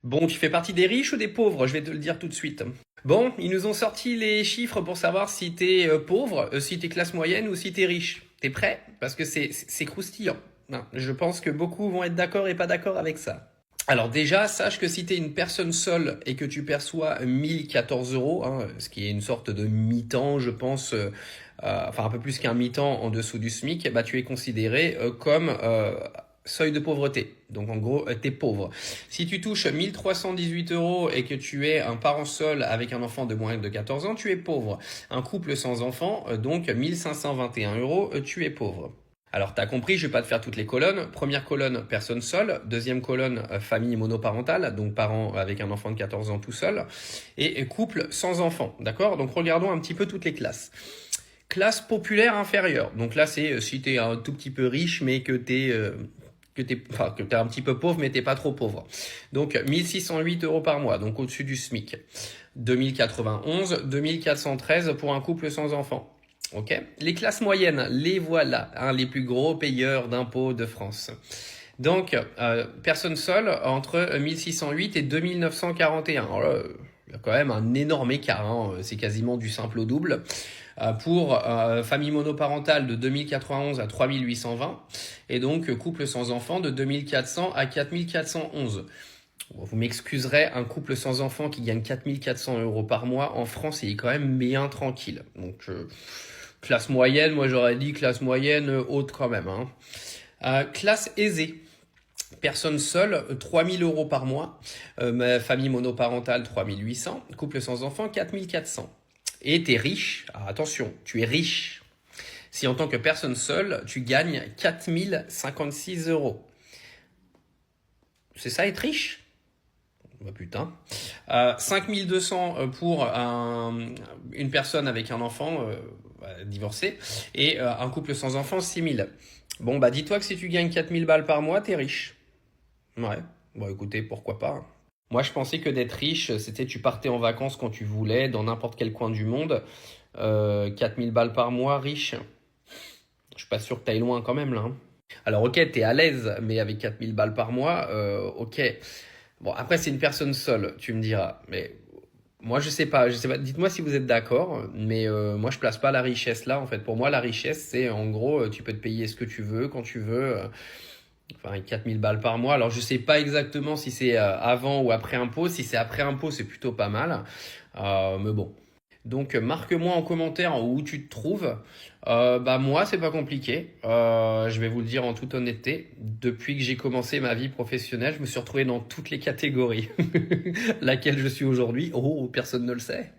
Bon, tu fais partie des riches ou des pauvres? Je vais te le dire tout de suite. Bon, ils nous ont sorti les chiffres pour savoir si t'es pauvre, si t'es classe moyenne ou si t'es riche. T'es prêt? Parce que c'est croustillant. Non, je pense que beaucoup vont être d'accord et pas d'accord avec ça. Alors déjà, sache que si t'es une personne seule et que tu perçois 1014 euros, hein, ce qui est une sorte de mi-temps, je pense, enfin un peu plus qu'un mi-temps en dessous du SMIC, bah tu es considéré comme seuil de pauvreté. Donc en gros, t'es pauvre. Si tu touches 1318 euros et que tu es un parent seul avec un enfant de moins de 14 ans, tu es pauvre. Un couple sans enfant, donc 1521 euros, tu es pauvre. Alors, tu as compris, je vais pas te faire toutes les colonnes. Première colonne, personne seule. Deuxième colonne, famille monoparentale, donc parents avec un enfant de 14 ans tout seul. Et couple sans enfant, d'accord? Donc, regardons un petit peu toutes les classes. Classe populaire inférieure. Donc là, c'est si tu es un tout petit peu riche, mais que que t'es un petit peu pauvre, mais t'es pas trop pauvre. Donc 1608 euros par mois, donc au-dessus du SMIC. 2091, 2413 pour un couple sans enfant. Ok. Les classes moyennes, les voilà, hein, les plus gros payeurs d'impôts de France. Donc, personne seule entre 1608 et 2941. Alors là, il y a quand même un énorme écart, hein, c'est quasiment du simple au double. Pour famille monoparentale de 2091 à 3820 et donc couple sans enfant de 2400 à 4411. Vous m'excuserez, un couple sans enfant qui gagne 4400 euros par mois en France, il est quand même bien tranquille. Donc, classe moyenne, moi j'aurais dit classe moyenne haute quand même. Hein. Classe aisée. Personne seule, 3000 euros par mois. Famille monoparentale, 3800. Couple sans enfant, 4400. Et t'es riche. Alors attention, tu es riche. Si en tant que personne seule, tu gagnes 4056 euros. C'est ça être riche? Bah putain. 5200 pour une personne avec un enfant divorcé et un couple sans enfant 6000. Bon bah dis-toi que si tu gagnes 4000 balles par mois, t'es riche. Ouais, bon écoutez, pourquoi pas. Moi je pensais que d'être riche, c'était tu partais en vacances quand tu voulais, dans n'importe quel coin du monde. 4000 balles par mois, riche. Je suis pas sûr que t'ailles loin quand même là. Hein. Alors ok, t'es à l'aise, mais avec 4000 balles par mois, ok. Bon, après c'est une personne seule, tu me diras. Mais moi je sais pas. Dites-moi si vous êtes d'accord, mais moi je place pas la richesse là. En fait, pour moi la richesse c'est en gros, tu peux te payer ce que tu veux quand tu veux. Enfin, 4000 balles par mois. Alors, je sais pas exactement si c'est avant ou après impôt. Si c'est après impôt, c'est plutôt pas mal. Mais bon. Donc, marque-moi en commentaire où tu te trouves. Bah, moi, c'est pas compliqué. Je vais vous le dire en toute honnêteté. Depuis que j'ai commencé ma vie professionnelle, je me suis retrouvé dans toutes les catégories. Laquelle je suis aujourd'hui, oh, personne ne le sait.